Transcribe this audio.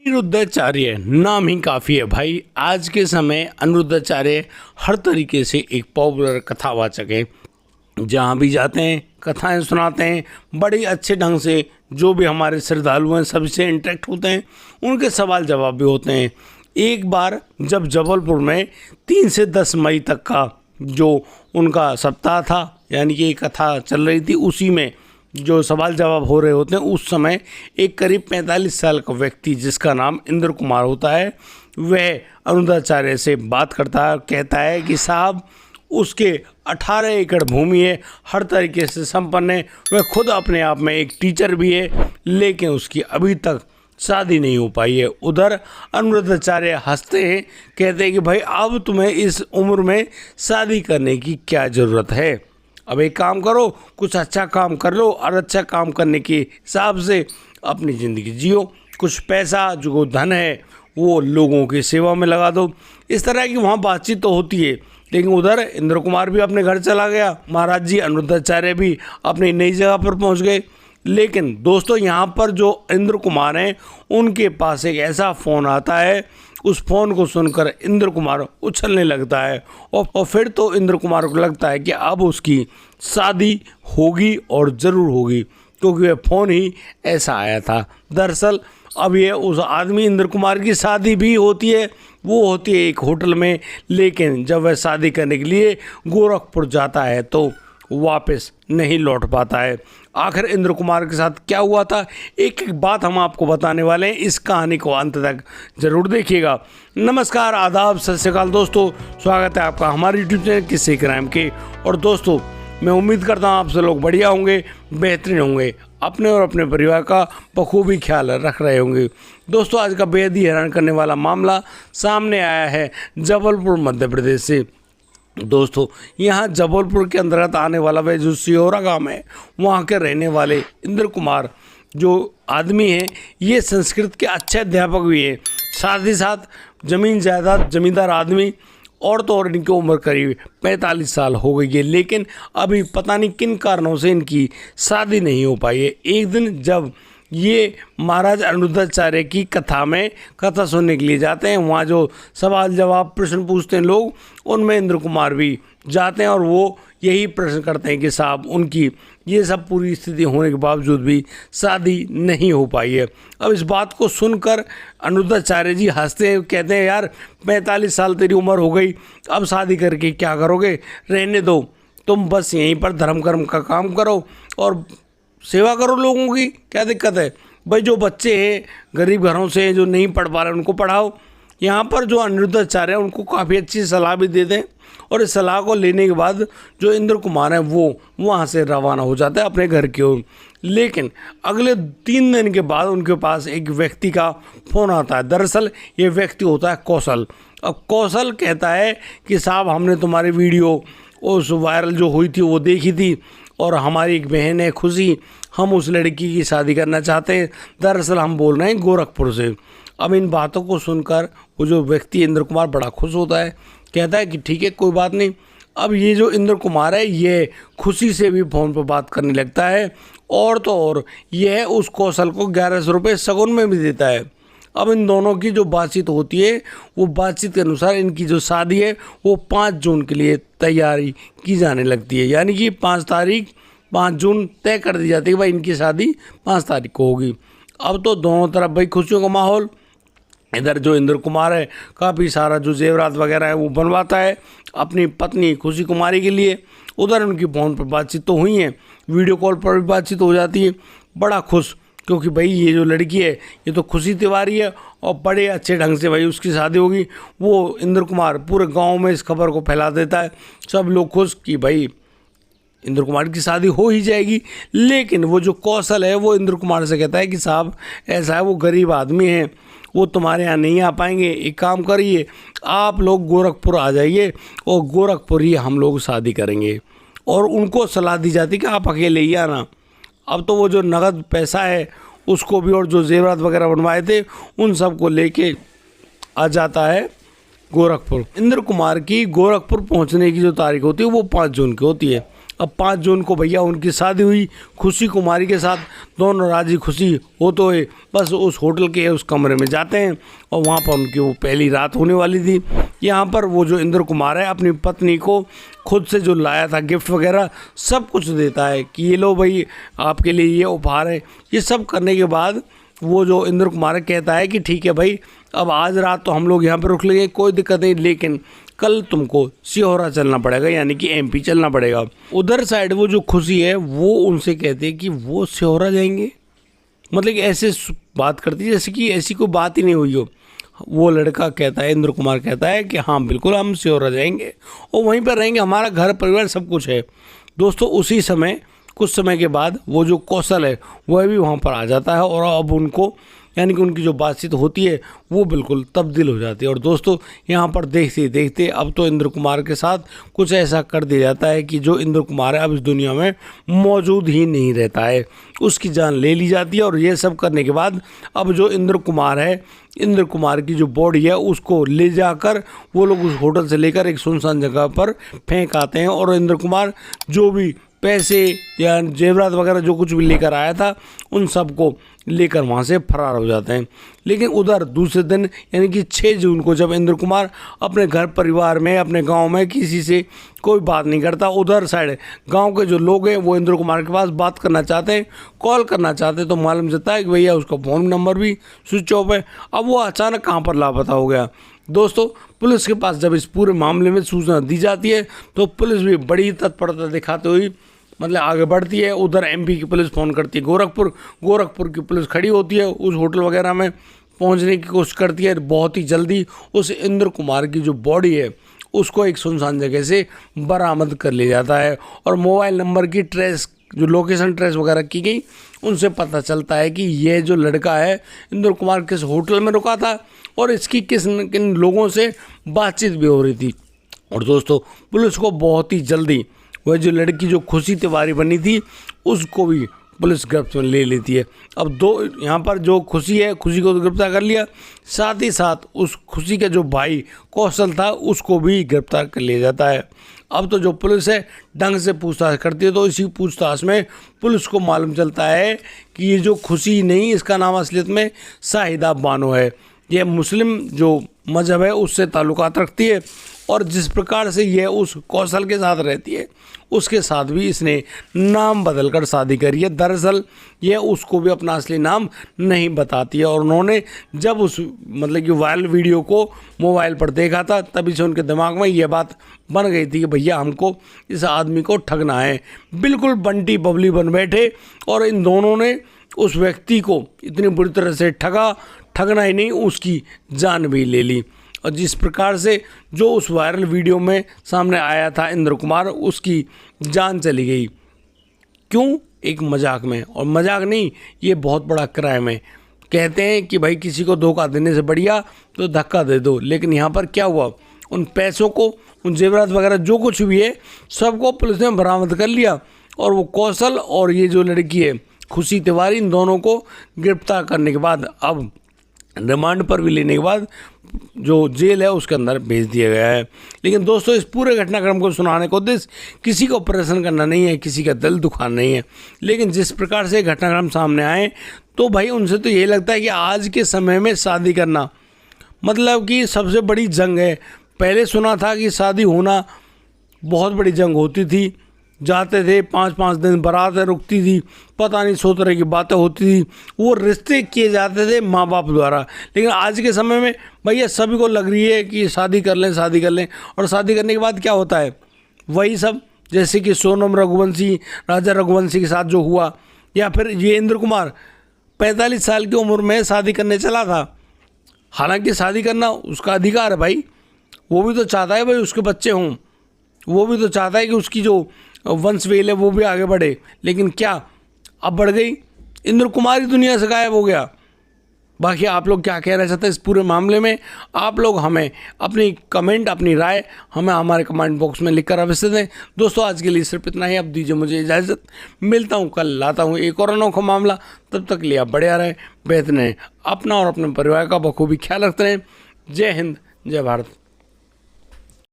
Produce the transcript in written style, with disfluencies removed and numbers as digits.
अनिरुद्धाचार्य नाम ही काफ़ी है भाई। आज के समय अनिरुद्धाचार्य हर तरीके से एक पॉपुलर कथावाचक है। जहाँ भी जाते हैं कथाएं सुनाते हैं, बड़े अच्छे ढंग से जो भी हमारे श्रद्धालु हैं सबसे इंटरेक्ट होते हैं, उनके सवाल जवाब भी होते हैं। एक बार जब जबलपुर में 3 से 10 मई तक का जो उनका सप्ताह था, यानी कि कथा चल रही थी, उसी में जो सवाल जवाब हो रहे होते हैं, उस समय एक करीब 45 साल का व्यक्ति जिसका नाम इंद्र कुमार होता है, वह अनिरुद्धाचार्य से बात करता है और कहता है कि साहब उसके 18 एकड़ भूमि है, हर तरीके से संपन्न है, वह खुद अपने आप में एक टीचर भी है, लेकिन उसकी अभी तक शादी नहीं हो पाई है। उधर अनिरुद्धाचार्य हंसते हैं, कहते हैं कि भाई अब तुम्हें इस उम्र में शादी करने की क्या ज़रूरत है, अब एक काम करो, कुछ अच्छा काम कर लो और अच्छा काम करने के हिसाब से अपनी ज़िंदगी जियो, कुछ पैसा जो धन है वो लोगों की सेवा में लगा दो। इस तरह की वहाँ बातचीत तो होती है, लेकिन उधर इंद्र कुमार भी अपने घर चला गया, महाराज जी अनिरुद्धाचार्य भी अपनी नई जगह पर पहुँच गए। लेकिन दोस्तों यहाँ पर जो इंद्र कुमार हैं उनके पास एक ऐसा फ़ोन आता है, उस फ़ोन को सुनकर इंद्र कुमार उछलने लगता है और फिर तो इंद्र कुमार को लगता है कि अब उसकी शादी होगी और ज़रूर होगी, क्योंकि वह फ़ोन ही ऐसा आया था। दरअसल अब ये उस आदमी इंद्र कुमार की शादी भी होती है, वो होती है एक होटल में, लेकिन जब वह शादी करने के लिए गोरखपुर जाता है तो वापस नहीं लौट पाता है। आखिर इंद्र कुमार के साथ क्या हुआ था, एक एक बात हम आपको बताने वाले हैं, इस कहानी को अंत तक जरूर देखिएगा। नमस्कार, आदाब, सत श्री अकाल दोस्तों, स्वागत है आपका हमारे यूट्यूब चैनल किस्से क्राइम के। और दोस्तों मैं उम्मीद करता हूँ आप सब लोग बढ़िया होंगे, बेहतरीन होंगे, अपने और अपने परिवार का बखूबी ख्याल रख रहे होंगे। दोस्तों आज का बेहद ही हैरान करने वाला मामला सामने आया है जबलपुर मध्य प्रदेश से। दोस्तों यहाँ जबलपुर के अंतर्गत आने वाला वह जो सिहोरा गांव है, वहाँ के रहने वाले इंद्र कुमार जो आदमी हैं, ये संस्कृत के अच्छे अध्यापक भी हैं, साथ ही साथ ज़मीन जायदाद जमींदार आदमी, और तो और इनकी उम्र करीब 45 साल हो गई है, लेकिन अभी पता नहीं किन कारणों से इनकी शादी नहीं हो पाई है। एक दिन जब ये महाराज अनिरुद्धाचार्य की कथा में कथा सुनने के लिए जाते हैं, वहाँ जो सवाल जवाब प्रश्न पूछते हैं लोग, उनमें इंद्र कुमार भी जाते हैं और वो यही प्रश्न करते हैं कि साहब उनकी ये सब पूरी स्थिति होने के बावजूद भी शादी नहीं हो पाई है। अब इस बात को सुनकर अनिरुद्धाचार्य जी हंसते हैं, कहते हैं यार 45 साल तेरी उम्र हो गई, अब शादी करके क्या करोगे, रहने दो, तुम बस यहीं पर धर्म कर्म का काम करो और सेवा करो लोगों की, क्या दिक्कत है भाई। जो बच्चे हैं गरीब घरों से जो नहीं पढ़ पा रहे उनको पढ़ाओ। यहाँ पर जो अनिरुद्धाचार्य हैं उनको काफ़ी अच्छी सलाह भी देते हैं, और इस सलाह को लेने के बाद जो इंद्र कुमार है वो वहाँ से रवाना हो जाता है अपने घर की ओर। लेकिन अगले 3 दिन के बाद उनके पास एक व्यक्ति का फ़ोन आता है। दरअसल ये व्यक्ति होता है कौशल। अब कौशल कहता है कि साहब हमने तुम्हारी वीडियो उस वायरल जो हुई थी वो देखी थी, और हमारी एक बहन है खुशी, हम उस लड़की की शादी करना चाहते हैं। दरअसल हम बोल रहे हैं गोरखपुर से। अब इन बातों को सुनकर वो जो व्यक्ति इंद्र कुमार बड़ा खुश होता है, कहता है कि ठीक है कोई बात नहीं। अब ये जो इंद्र कुमार है ये खुशी से भी फ़ोन पर बात करने लगता है, और तो और यह उस कौशल को 1100 रुपये शगुन में भी देता है। अब इन दोनों की जो बातचीत होती है, वो बातचीत के अनुसार इनकी जो शादी है वो 5 जून के लिए तैयारी की जाने लगती है, यानी कि 5 जून तय कर दी जाती है भाई इनकी शादी 5 तारीख को होगी। अब तो दोनों तरफ भाई खुशियों का माहौल। इधर जो इंद्र कुमार है काफ़ी सारा जो जेवरात वगैरह है वो बनवाता है अपनी पत्नी खुशी कुमारी के लिए। उधर उनकी फ़ोन पर बातचीत तो हुई है, वीडियो कॉल पर भी बातचीत हो जाती है। बड़ा खुश, क्योंकि भाई ये जो लड़की है ये तो खुशी तिवारी है और बड़े अच्छे ढंग से भाई उसकी शादी होगी। वो इंद्र कुमार पूरे गांव में इस खबर को फैला देता है, सब लोग खुश कि भाई इंद्र कुमार की शादी हो ही जाएगी। लेकिन वो जो कौशल है वो इंद्र कुमार से कहता है कि साहब ऐसा है, वो गरीब आदमी हैं, वो तुम्हारे यहाँ नहीं आ पाएंगे, एक काम करिए आप लोग गोरखपुर आ जाइए और गोरखपुर ही हम लोग शादी करेंगे। और उनको सलाह दी जाती कि आप अकेले ही आना। अब तो वो जो नगद पैसा है उसको भी और जो जेवरात वगैरह बनवाए थे उन सब को लेके आ जाता है गोरखपुर। इंद्र कुमार की गोरखपुर पहुंचने की जो तारीख होती है वो 5 जून की होती है। अब 5 जून को भैया उनकी शादी हुई खुशी कुमारी के साथ। दोनों राजी खुशी हो तो बस उस होटल के उस कमरे में जाते हैं और वहाँ पर उनकी वो पहली रात होने वाली थी। यहाँ पर वो जो इंद्र कुमार है अपनी पत्नी को खुद से जो लाया था गिफ्ट वगैरह सब कुछ देता है कि ये लो भाई आपके लिए ये उपहार है। ये सब करने के बाद वो जो इंद्र कुमार कहता है कि ठीक है भाई, अब आज रात तो हम लोग यहाँ पर रुक लेंगे, कोई दिक्कत नहीं, लेकिन कल तुमको सिहोरा चलना पड़ेगा, यानी कि एमपी चलना पड़ेगा। उधर साइड वो जो खुशी है वो उनसे कहते हैं कि वो सिहोरा जाएंगे, मतलब कि ऐसे बात करती है जैसे कि ऐसी कोई बात ही नहीं हुई हो। वो लड़का कहता है, इंद्र कुमार कहता है कि हाँ बिल्कुल हम सिहोरा जाएंगे और वहीं पर रहेंगे, हमारा घर परिवार सब कुछ है। दोस्तों उसी समय कुछ समय के बाद वो जो कौशल है वह भी वहाँ पर आ जाता है और अब उनको यानी कि उनकी जो बातचीत होती है वो बिल्कुल तब्दील हो जाती है। और दोस्तों यहाँ पर देखते देखते अब तो इंद्र कुमार के साथ कुछ ऐसा कर दिया जाता है कि जो इंद्र कुमार है अब इस दुनिया में मौजूद ही नहीं रहता है, उसकी जान ले ली जाती है। और ये सब करने के बाद अब जो इंद्र कुमार है, इंद्र कुमार की जो बॉडी है उसको ले जाकर वो लोग उस होटल से लेकर एक सुनसान जगह पर फेंक आते हैं और इंद्र कुमार जो भी पैसे या जेवरात वगैरह जो कुछ भी लेकर आया था उन सबको लेकर वहाँ से फरार हो जाते हैं। लेकिन उधर दूसरे दिन यानी कि 6 जून को जब इंद्र कुमार अपने घर परिवार में अपने गांव में किसी से कोई बात नहीं करता, उधर साइड गांव के जो लोग हैं वो इंद्र कुमार के पास बात करना चाहते हैं, कॉल करना चाहते हैं, तो मालूम चलता है कि भैया उसका फ़ोन नंबर भी स्विच ऑफ है। अब वो अचानक कहाँ पर लापता हो गया। दोस्तों पुलिस के पास जब इस पूरे मामले में सूचना दी जाती है तो पुलिस भी बड़ी तत्परता दिखाते हुए मतलब आगे बढ़ती है। उधर एमपी की पुलिस फ़ोन करती है गोरखपुर की पुलिस खड़ी होती है, उस होटल वगैरह में पहुंचने की कोशिश करती है। बहुत ही जल्दी उस इंद्र कुमार की जो बॉडी है उसको एक सुनसान जगह से बरामद कर लिया जाता है और मोबाइल नंबर की जो लोकेशन ट्रेस वगैरह की गई उनसे पता चलता है कि यह जो लड़का है इंद्र कुमार किस होटल में रुका था और इसकी किन लोगों से बातचीत भी हो रही थी। और दोस्तों पुलिस को बहुत ही जल्दी वह जो लड़की जो खुशी तिवारी बनी थी उसको भी पुलिस गिरफ्त में ले लेती है। अब यहाँ पर जो खुशी है, खुशी को तो गिरफ्तार कर लिया, साथ ही साथ उस खुशी का जो भाई कौशल था उसको भी गिरफ्तार कर लिया जाता है। अब तो जो पुलिस है ढंग से पूछताछ करती है, तो इसी पूछताछ में पुलिस को मालूम चलता है कि ये जो खुशी नहीं, इसका नाम असलियत में शाहिदा बानो है। यह मुस्लिम जो मजहब है उससे ताल्लुकात रखती है और जिस प्रकार से यह उस कौशल के साथ रहती है उसके साथ भी इसने नाम बदलकर शादी करी है। दरअसल यह उसको भी अपना असली नाम नहीं बताती है और उन्होंने जब उस मतलब कि वायरल वीडियो को मोबाइल पर देखा था तभी से उनके दिमाग में यह बात बन गई थी कि भैया हमको इस आदमी को ठगना है। बिल्कुल बंटी बबली बन बैठे और इन दोनों ने उस व्यक्ति को इतनी बुरी तरह से ठगना ही नहीं, उसकी जान भी ले ली। और जिस प्रकार से जो उस वायरल वीडियो में सामने आया था इंद्र कुमार, उसकी जान चली गई। क्यों? एक मजाक में, और मजाक नहीं, ये बहुत बड़ा क्राइम है। कहते हैं कि भाई किसी को धोखा देने से बढ़िया तो धक्का दे दो, लेकिन यहाँ पर क्या हुआ, उन पैसों को, उन जेवरात वगैरह जो कुछ भी है सबको पुलिस ने बरामद कर लिया और वो कौशल और ये जो लड़की है खुशी तिवारी, इन दोनों को गिरफ्तार करने के बाद अब रिमांड पर भी लेने के बाद जो जेल है उसके अंदर भेज दिया गया है। लेकिन दोस्तों इस पूरे घटनाक्रम को सुनाने का उद्देश्य किसी को प्रश्न करना नहीं है, किसी का दिल दुखाना नहीं है, लेकिन जिस प्रकार से घटनाक्रम सामने आए तो भाई उनसे तो ये लगता है कि आज के समय में शादी करना मतलब कि सबसे बड़ी जंग है। पहले सुना था कि शादी होना बहुत बड़ी जंग होती थी, जाते थे 5-5 दिन बारात रुकती थी, पता नहीं 100 तरह की बातें होती थी, वो रिश्ते किए जाते थे माँ बाप द्वारा। लेकिन आज के समय में भैया सभी को लग रही है कि शादी कर लें और शादी करने के बाद क्या होता है वही सब, जैसे कि सोनम रघुवंशी, राजा रघुवंशी के साथ जो हुआ, या फिर ये इंद्र कुमार 45 साल की उम्र में शादी करने चला था। हालांकि शादी करना उसका अधिकार है भाई, वो भी तो चाहता है भाई उसके बच्चे हों, वो भी तो चाहता है कि उसकी जो वंशवेल है वो भी आगे बढ़े, लेकिन क्या अब बढ़ गई, इंद्र कुमार ही दुनिया से गायब हो गया। बाकी आप लोग क्या कहना चाहते हैं इस पूरे मामले में, आप लोग हमें अपनी कमेंट, अपनी राय हमें हमारे कमेंट बॉक्स में लिखकर अवश्य दें। दोस्तों आज के लिए सिर्फ इतना ही, अब दीजिए मुझे इजाज़त, मिलता हूँ कल, लाता हूँ एक और अनोखा मामला। तब तक लिए आप बढ़िया रहें, बेहतर रहें, अपना और अपने परिवार का बखूबी ख्याल रखते रहें। जय हिंद, जय भारत।